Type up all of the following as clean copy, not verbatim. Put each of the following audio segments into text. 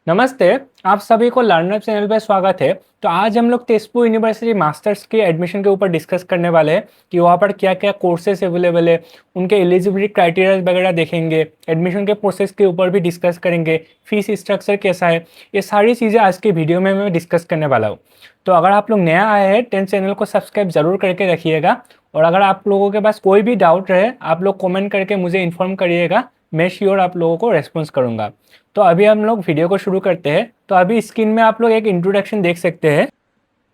नमस्ते। आप सभी को लर्नर चैनल पे स्वागत है। तो आज हम लोग तेजपुर यूनिवर्सिटी मास्टर्स के एडमिशन के ऊपर डिस्कस करने वाले हैं कि वहाँ पर क्या क्या कोर्सेज अवेलेबल है, उनके एलिजिबिलिटी क्राइटेरिया वगैरह देखेंगे, एडमिशन के प्रोसेस के ऊपर भी डिस्कस करेंगे, फीस स्ट्रक्चर कैसा है, ये सारी चीज़ें आज की वीडियो में मैं डिस्कस करने वाला हूँ। तो अगर आप लोग नया आए हैं टेन चैनल को सब्सक्राइब जरूर करके रखिएगा, और अगर आप लोगों के पास कोई भी डाउट रहे आप लोग कमेंट करके मुझे इन्फॉर्म करिएगा, मैं श्योर आप लोगों को रेस्पॉन्स करूँगा। तो अभी हम लोग वीडियो को शुरू करते हैं। तो अभी स्क्रीन में आप लोग एक इंट्रोडक्शन देख सकते हैं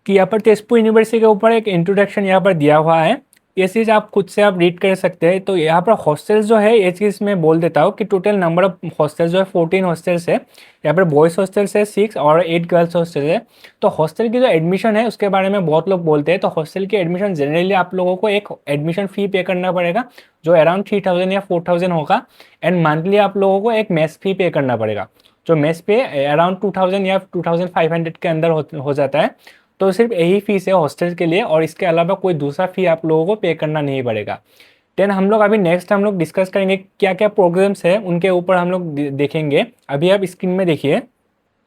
कि यहाँ पर तेजपुर यूनिवर्सिटी के ऊपर एक इंट्रोडक्शन यहाँ पर दिया हुआ है। ये चीज़ आप खुद से आप रीड कर सकते हैं। तो यहाँ पर हॉस्टल्स जो है, ये चीज़ मैं बोल देता हूँ कि टोटल नंबर ऑफ हॉस्टल्स जो है 14 हॉस्टल्स है। यहाँ पर बॉयज़ हॉस्टल्स है 6 और 8 गर्ल्स हॉस्टल है। तो हॉस्टल की जो एडमिशन है उसके बारे में बहुत लोग बोलते हैं। तो हॉस्टल की एडमिशन जनरली आप लोगों को एक एडमिशन फ़ी पे करना पड़ेगा जो अराउंड 3000 या 4000 होगा। एंड मंथली आप लोगों को एक मेस फी पे करना पड़ेगा जो मेस पे अराउंड 2000 या 2500 के अंदर हो जाता है। तो सिर्फ यही फीस है हॉस्टल के लिए, और इसके अलावा कोई दूसरा फ़ी आप लोगों को पे करना नहीं पड़ेगा। देन हम लोग अभी नेक्स्ट हम लोग डिस्कस करेंगे क्या क्या प्रोग्राम्स है, उनके ऊपर हम लोग देखेंगे। अभी आप स्क्रीन में देखिए,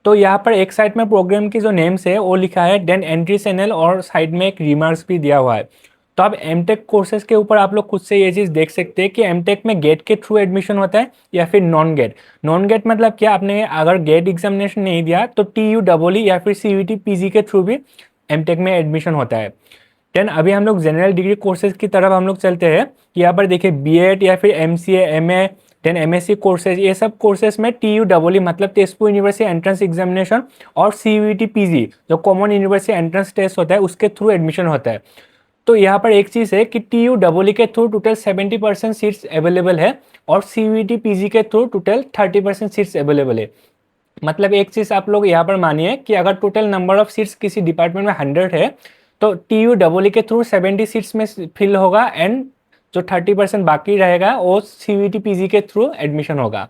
तो यहाँ पर एक साइड में प्रोग्राम की जो नेम्स है वो लिखा है, देन एंट्री चैनल, और साइड में एक रिमार्क्स भी दिया हुआ है। तो अब एमटेक कोर्सेज के ऊपर आप लोग खुद से ये चीज़ देख सकते हैं कि एमटेक में गेट के थ्रू एडमिशन होता है या फिर नॉन गेट। नॉन गेट मतलब क्या, आपने अगर गेट एग्जामिनेशन नहीं दिया तो TU या फिर CUET PG के थ्रू भी एमटेक में एडमिशन होता है। देन अभी हम लोग जनरल डिग्री कोर्सेज की तरफ हम लोग चलते हैं। यहाँ पर देखिए बीएड या फिर MCA MA then MSc courses, ये सब कोर्सेज में TU मतलब तेजपुर यूनिवर्सिटी एंट्रेंस एग्जामिनेशन और CUET PG जो कॉमन यूनिवर्सिटी एंट्रेंस टेस्ट होता है उसके थ्रू एडमिशन होता है। तो यहाँ पर एक चीज़ है कि TU के थ्रू टोटल 70% सीट्स अवेलेबल है और CUET PG के थ्रू टोटल 30% सीट्स अवेलेबल है। मतलब एक चीज़ आप लोग यहाँ पर मानिए कि अगर टोटल नंबर ऑफ सीट्स किसी डिपार्टमेंट में 100 है तो TU के थ्रू 70 सीट्स में फिल होगा, एंड जो 30% बाकी रहेगा वो CUET PG के थ्रू एडमिशन होगा।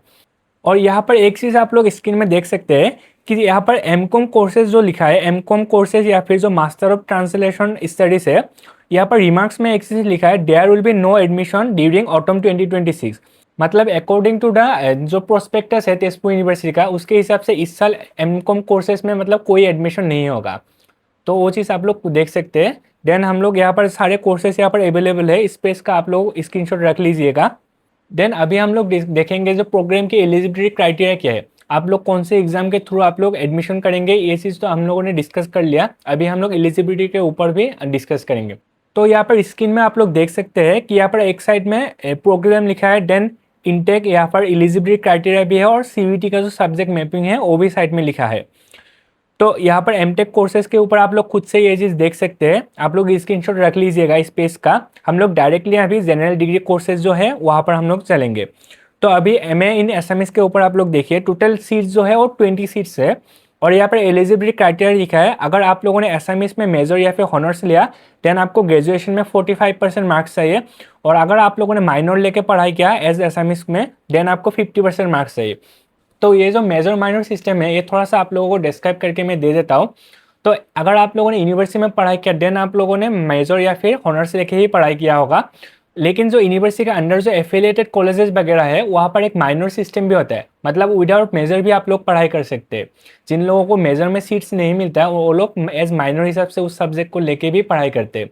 और यहाँ पर एक चीज़ आप लोग स्क्रीन में देख सकते हैं कि यहाँ पर MCOM कोर्सेज जो लिखा है, MCOM कोर्सेज या फिर जो मास्टर ऑफ ट्रांसलेशन स्टडीज़ है, यहाँ पर रिमार्क्स में एक चीज़ लिखा है, there will be no admission during autumn 2026। मतलब अकॉर्डिंग टू द जो प्रोस्पेक्टस है तेजपुर यूनिवर्सिटी का, उसके हिसाब से इस साल MCOM कोर्सेज में मतलब कोई एडमिशन नहीं होगा। तो वो चीज़ आप लोग देख सकते हैं। देन हम लोग यहाँ पर सारे कोर्सेज यहाँ पर अवेलेबल है, स्पेस का आप लोग स्क्रीनशॉट रख लीजिएगा। देन अभी हम लोग देखेंगे जो प्रोग्राम की एलिजिबिलिटी क्राइटेरिया क्या है, आप लोग कौन से एग्जाम के थ्रू आप लोग एडमिशन करेंगे, ये चीज़ तो हम लोगों ने डिस्कस कर लिया। अभी हम लोग एलिजिबिलिटी के ऊपर भी डिस्कस करेंगे। तो यहाँ पर स्क्रीन में आप लोग देख सकते हैं कि यहाँ पर एक साइड में प्रोग्राम लिखा है, देन इनटेक, यहाँ पर एलिजिबिलिटी क्राइटेरिया भी है, और CUET का जो सब्जेक्ट मैपिंग है वो भी साइड में लिखा है। तो यहाँ पर एमटेक कोर्सेज के ऊपर आप लोग खुद से ये चीज़ देख सकते हैं, आप लोग स्क्रीनशॉट रख लीजिएगा इस पेज का। हम लोग डायरेक्टली अभी जनरल डिग्री कोर्सेज जो है वहाँ पर हम लोग चलेंगे। तो अभी MA इन एसएमएस के ऊपर आप लोग देखिए, टोटल सीट्स जो है वो 20 सीट्स है, और यहाँ पर एलिजिबिलिटी क्राइटेरिया लिखा है, अगर आप लोगों ने एसएमएस में मेजर या फिर हॉनर्स लिया देन आपको ग्रेजुएशन में 45% मार्क्स चाहिए, और अगर आप लोगों ने माइनर लेके पढ़ाई किया एज एसएमएस में देन आपको 50% मार्क्स चाहिए। तो ये जो मेजर माइनर सिस्टम है ये थोड़ा सा आप लोगों को डिस्क्राइब करके मैं दे देता हूँ। तो अगर आप लोगों ने यूनिवर्सिटी में पढ़ाई किया देन आप लोगों ने मेजर या फिर ऑनर्स लेके ही पढ़ाई किया होगा, लेकिन जो यूनिवर्सिटी के अंडर जो एफिलिएटेड कॉलेजेस वगैरह है वहाँ पर एक माइनर सिस्टम भी होता है, मतलब विदाउट मेजर भी आप लोग पढ़ाई कर सकते हैं। जिन लोगों को मेजर में सीट्स नहीं मिलता है वो लोग एज माइनर हिसाब से उस सब्जेक्ट को लेके भी पढ़ाई करते हैं।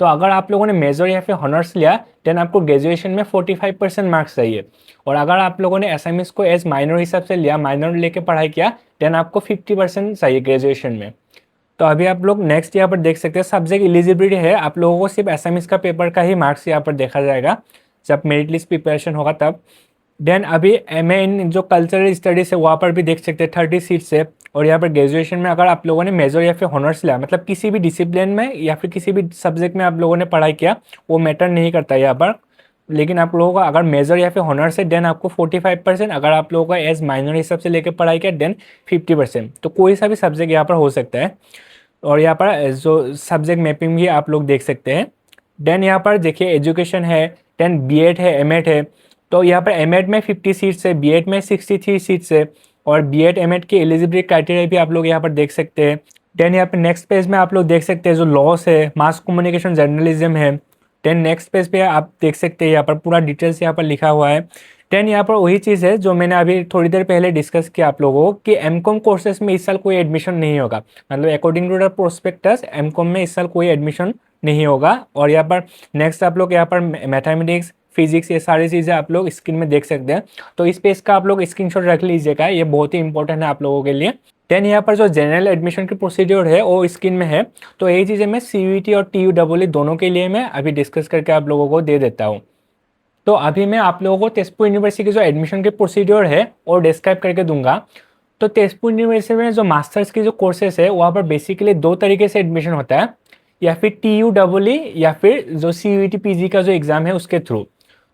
तो अगर आप लोगों ने मेजर या फिर ऑनर्स लिया देन आपको ग्रेजुएशन में 45% मार्क्स चाहिए, और अगर आप लोगों ने एसएमएस को एज माइनर हिसाब से लिया, माइनर लेके पढ़ाई किया देन आपको 50% चाहिए ग्रेजुएशन में। तो अभी आप लोग नेक्स्ट यहाँ पर देख सकते हैं, सब्जेक्ट एलिजिबिलिटी है, आप लोगों को सिर्फ एसएमएस का पेपर का ही मार्क्स यहाँ पर देखा जाएगा जब मेरिट लिस्ट प्रिपरेशन होगा तब। देन अभी MA इन जो कल्चरल स्टडीज़ है वहाँ पर भी देख सकते हैं 30 सीट्स है, और यहाँ पर ग्रेजुएशन में अगर आप लोगों ने मेजर या फिर ऑनर्स लिया, मतलब किसी भी डिसिप्लिन में या फिर किसी भी सब्जेक्ट में आप लोगों ने पढ़ाई किया वो मैटर नहीं करता यहाँ पर, लेकिन आप लोगों का अगर मेजर या फिर ऑनर्स है देन आपको 45%, अगर आप लोगों का एज माइनर हिसाब से लेकर पढ़ाई किया देन 50%। तो कोई सा भी सब्जेक्ट यहाँ पर हो सकता है, और यहाँ पर जो सब्जेक्ट मैपिंग भी आप लोग देख सकते हैं। देन यहाँ पर देखिए एजुकेशन है, देन बीएड है, एमएड है। तो यहाँ पर एमएड में 50 सीट्स है, बीएड में 63 सीट्स है, और बीएड एमएड की एलिजिबिलिटी क्राइटेरिया भी आप लोग यहाँ पर देख सकते हैं। देन यहाँ पर नेक्स्ट पेज में आप लोग देख सकते हैं जो लॉस है, मास कम्युनिकेशन जर्नलिज्म है। देन नेक्स्ट पेज पे आप देख सकते हैं यहाँ पर पूरा डिटेल्स यहाँ पर लिखा हुआ है। देन यहाँ पर वही चीज़ है जो मैंने अभी थोड़ी देर पहले डिस्कस किया आप लोगों को कि एमकॉम कोर्सेज में इस साल कोई एडमिशन नहीं होगा, मतलब according to the prospectus MCom में इस साल कोई एडमिशन नहीं होगा। और यहाँ पर नेक्स्ट आप लोग यहाँ पर मैथमेटिक्स, फिजिक्स, ये सारी चीज़ें आप लोग स्क्रीन में देख सकते हैं। तो इस पेज का आप लोग स्क्रीनशॉट रख लीजिएगा, ये बहुत ही इंपॉर्टेंट है आप लोगों के लिए। देन यहाँ पर जो जनरल एडमिशन की प्रोसीड्योर है वो स्क्रीन में है। तो यही चीज़ें मैं CUET और TUEE दोनों के लिए मैं अभी डिस्कस करके आप लोगों को दे देता हूँ। तो अभी मैं आप लोगों को तेजपुर यूनिवर्सिटी की जो एडमिशन की प्रोसीड्योर है वो डिस्क्राइब करके दूंगा। तो तेजपुर यूनिवर्सिटी में जो मास्टर्स की जो कोर्सेस है वहाँ पर बेसिकली दो तरीके से एडमिशन होता है, या फिर TUEE या फिर जो CUET PG का जो एग्ज़ाम है उसके थ्रू।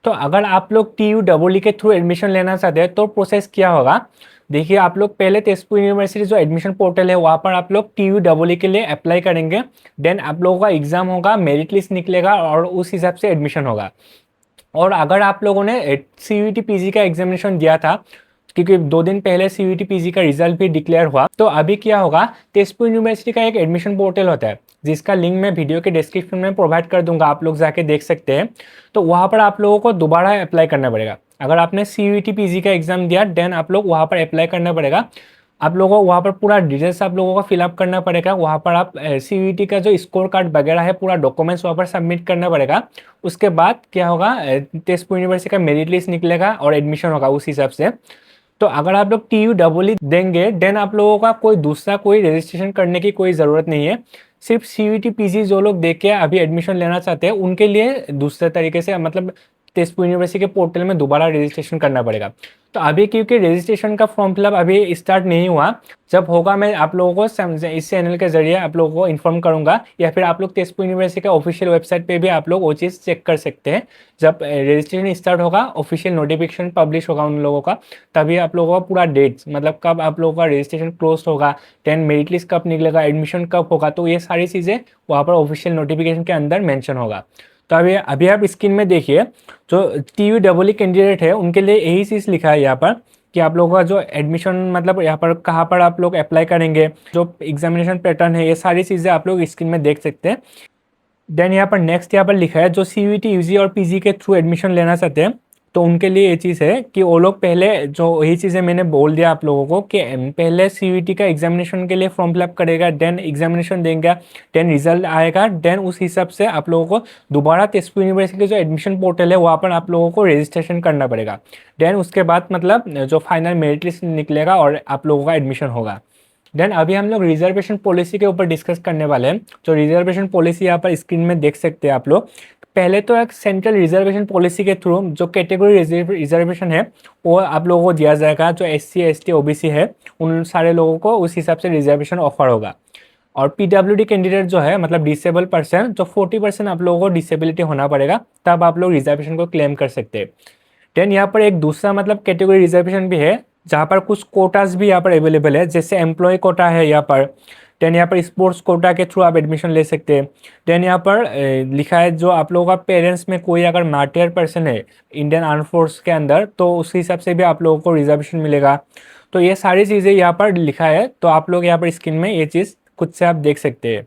तो अगर आप लोग TUEE के थ्रू एडमिशन लेना चाहते हैं तो प्रोसेस क्या होगा, देखिए आप लोग पहले तेजपुर यूनिवर्सिटी जो एडमिशन पोर्टल है वहाँ पर आप लोग TUEE के लिए अप्लाई करेंगे। देन आप लोगों का एग्ज़ाम होगा, मेरिट लिस्ट निकलेगा और उस हिसाब से एडमिशन होगा। और अगर आप लोगों ने CUET PG का एग्जामिनेशन दिया था, क्योंकि 2 दिन पहले CUET PG का रिजल्ट भी डिक्लेयर हुआ, तो अभी क्या होगा, तेजपुर यूनिवर्सिटी का एक एडमिशन पोर्टल होता है जिसका लिंक मैं वीडियो के डिस्क्रिप्शन में प्रोवाइड कर दूंगा, आप लोग जाके देख सकते हैं। तो वहाँ पर आप लोगों को दोबारा अप्लाई करना पड़ेगा। अगर आपने CUET PG का एग्जाम दिया देन आप लोग वहाँ पर अप्लाई करना पड़ेगा। आप लोगों को वहाँ पर पूरा डिटेल्स आप लोगों को फिलअप करना पड़ेगा। वहाँ पर आप CUET का जो स्कोर कार्ड वगैरह है पूरा डॉक्यूमेंट्स वहाँ पर सबमिट करना पड़ेगा। उसके बाद क्या होगा, तेजपुर यूनिवर्सिटी का मेरिट लिस्ट निकलेगा और एडमिशन होगा उस हिसाब से। तो अगर आप लोग TUEE देंगे देन आप लोगों का कोई रजिस्ट्रेशन करने की कोई ज़रूरत नहीं है। सिर्फ CUET PG जो लोग देख के अभी एडमिशन लेना चाहते हैं उनके लिए दूसरे तरीके से, मतलब तेजपुर यूनिवर्सिटी के पोर्टल में दोबारा रजिस्ट्रेशन करना पड़ेगा। तो अभी क्योंकि रजिस्ट्रेशन का फॉर्म फिलअप अभी स्टार्ट नहीं हुआ, जब होगा मैं आप लोगों को इस चैनल के जरिए आप लोगों को इन्फॉर्म करूंगा, या फिर आप लोग तेजपुर यूनिवर्सिटी का ऑफिशियल वेबसाइट पे भी आप लोग वो चीज़ चेक कर सकते हैं। जब रजिस्ट्रेशन स्टार्ट होगा, ऑफिशियल नोटिफिकेशन पब्लिश होगा उन लोगों का, तभी आप लोगों का पूरा डेट्स, मतलब कब आप लोगों का रजिस्ट्रेशन क्लोज होगा, देन मेरिट लिस्ट कब निकलेगा, एडमिशन कब होगा, तो ये सारी चीज़ें वहाँ पर ऑफिशियल नोटिफिकेशन के अंदर मैंशन होगा। तो अभी आप स्क्रीन में देखिए, जो TUEE कैंडिडेट है उनके लिए यही चीज़ लिखा है यहाँ पर कि आप लोगों का जो एडमिशन, मतलब यहाँ पर कहाँ पर आप लोग अप्लाई करेंगे, जो एग्जामिनेशन पैटर्न है, ये सारी चीज़ें आप लोग स्क्रीन में देख सकते हैं। देन यहाँ पर नेक्स्ट यहाँ पर लिखा है जो CUET UG और PG के थ्रू एडमिशन लेना चाहते हैं, तो उनके लिए ये चीज़ है कि वो लोग पहले, जो यही चीज़ें मैंने बोल दिया आप लोगों को कि पहले CUET का एग्जामिनेशन के लिए फॉर्म फिलअप करेगा, देन एग्जामिनेशन देंगे, देन रिजल्ट आएगा, देन उस हिसाब से आप लोगों को दोबारा तेजपुर यूनिवर्सिटी के जो एडमिशन पोर्टल है वहाँ पर आप लोगों को रजिस्ट्रेशन करना पड़ेगा। देन उसके बाद मतलब जो फाइनल मेरिट लिस्ट निकलेगा और आप लोगों का एडमिशन होगा। देन अभी हम लोग रिजर्वेशन पॉलिसी के ऊपर डिस्कस करने वाले हैं। जो रिजर्वेशन पॉलिसी यहाँ पर स्क्रीन में देख सकते हैं आप लोग। पहले तो एक सेंट्रल रिजर्वेशन पॉलिसी के थ्रू जो कैटेगरी रिजर्वेशन है वो आप लोगों को दिया जाएगा। जो SC ST OBC है उन सारे लोगों को उस हिसाब से रिजर्वेशन ऑफर होगा। और PWD कैंडिडेट जो है, मतलब डिसेबल पर्सन, जो 40% आप लोगों को डिसेबिलिटी होना पड़ेगा, तब आप लोग रिजर्वेशन को क्लेम कर सकते हैं। देन यहाँ पर एक दूसरा मतलब कैटेगरी रिजर्वेशन भी है जहाँ पर कुछ कोटास भी यहाँ पर अवेलेबल है, जैसे एम्प्लॉय कोटा है यहाँ पर। देन यहाँ पर स्पोर्ट्स कोटा के थ्रू आप एडमिशन ले सकते हैं। देन यहाँ पर लिखा है जो आप लोगों का पेरेंट्स में कोई अगर मार्टियर पर्सन है इंडियन आर्म फोर्स के अंदर, तो उस हिसाब से भी आप लोगों को रिजर्वेशन मिलेगा। तो ये सारी चीज़ें यहाँ पर लिखा है, तो आप लोग यहाँ पर स्क्रीन में ये चीज़ खुद से आप देख सकते हैं।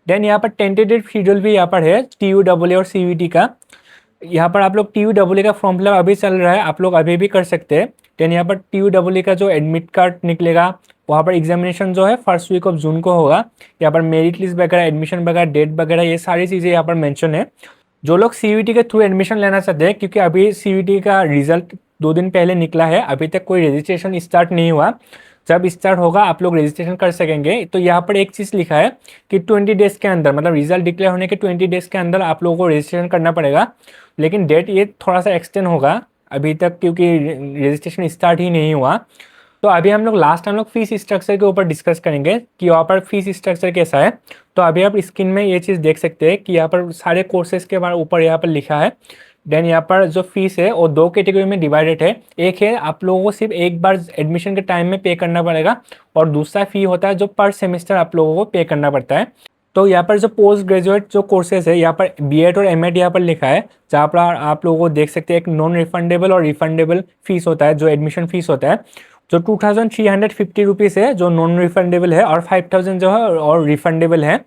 देन यहाँ पर टेंटेटिव शेड्यूल भी यहाँ पर है TUEE और CUET का। यहाँ पर आप लोग TUEE का फॉर्म फिलअप अभी चल रहा है, आप लोग अभी भी कर सकते हैं। देन यहाँ पर TUEE का जो एडमिट कार्ड निकलेगा, वहाँ पर एग्जामिनेशन जो है फर्स्ट वीक ऑफ जून को होगा। यहाँ पर मेरिट लिस्ट वगैरह, एडमिशन वगैरह, डेट वगैरह, ये सारी चीज़ें यहाँ पर मेंशन है। जो लोग CUET के थ्रू एडमिशन लेना चाहते हैं, क्योंकि अभी CUET का रिजल्ट 2 दिन पहले निकला है, अभी तक कोई रजिस्ट्रेशन स्टार्ट नहीं हुआ। जब स्टार्ट होगा आप लोग रजिस्ट्रेशन कर सकेंगे। तो यहाँ पर एक चीज़ लिखा है कि 20 डेज़ के अंदर, मतलब रिजल्ट डिक्लेयर होने के 20 डेज़ के अंदर आप लोगों को रजिस्ट्रेशन करना पड़ेगा। लेकिन डेट ये थोड़ा सा एक्सटेंड होगा अभी तक, क्योंकि रजिस्ट्रेशन स्टार्ट ही नहीं हुआ। तो अभी हम लोग फीस स्ट्रक्चर के ऊपर डिस्कस करेंगे कि यहाँ पर फीस स्ट्रक्चर कैसा है। तो अभी आप स्क्रीन में ये चीज़ देख सकते हैं कि यहाँ पर सारे कोर्सेज के बारे ऊपर यहाँ पर लिखा है। देन यहाँ पर जो फीस है वो 2 कैटेगरी में डिवाइडेड है। एक है आप लोगों को सिर्फ एक बार एडमिशन के टाइम में पे करना पड़ेगा, और दूसरा फी होता है जो पर सेमेस्टर आप लोगों को पे करना पड़ता है। तो यहाँ पर जो पोस्ट ग्रेजुएट जो कोर्सेज है, यहाँ पर B.Ed और M.Ed यहाँ पर लिखा है, जहाँ पर आप लोगों को देख सकते हैं एक नॉन रिफंडेबल और रिफंडेबल फीस होता है, जो एडमिशन फीस होता है। जो 2350 रुपीज़ है जो नॉन रिफंडेबल है, और 5000 जो है और रिफंडेबल है।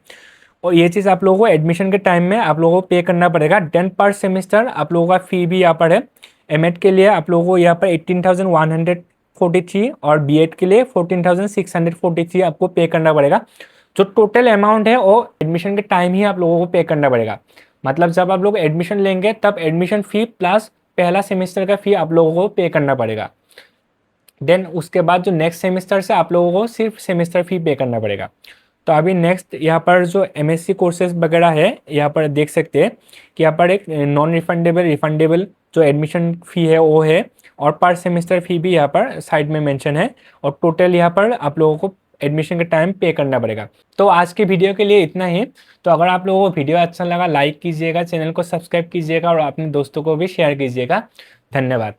और ये चीज़ आप लोगों को एडमिशन के टाइम में आप लोगों को पे करना पड़ेगा। देन पर सेमेस्टर आप लोगों का फ़ी भी यहाँ पर है एमएड के लिए आप लोगों को यहाँ पर 18,143 और बीएड के लिए 14,643 आपको पे करना पड़ेगा। जो टोटल अमाउंट है वो एडमिशन के टाइम ही आप लोगों को पे करना पड़ेगा। मतलब जब आप लोग एडमिशन लेंगे तब एडमिशन फ़ी प्लस पहला सेमेस्टर का फ़ी आप लोगों को पे करना पड़ेगा। देन उसके बाद जो नेक्स्ट सेमेस्टर से आप लोगों को सिर्फ सेमेस्टर फ़ी पे करना पड़ेगा। तो अभी नेक्स्ट यहाँ पर जो एमएससी कोर्सेज वगैरह है यहाँ पर देख सकते हैं कि यहाँ पर एक नॉन रिफंडेबल, रिफंडेबल जो एडमिशन फ़ी है वो है, और पर सेमेस्टर फ़ी भी यहाँ पर साइड में मेंशन है, और टोटल यहाँ पर आप लोगों को एडमिशन के टाइम पे करना पड़ेगा। तो आज के वीडियो के लिए इतना ही। तो अगर आप लोगों को वीडियो अच्छा लगा लाइक कीजिएगा, चैनल को सब्सक्राइब कीजिएगा और अपने दोस्तों को भी शेयर कीजिएगा। धन्यवाद।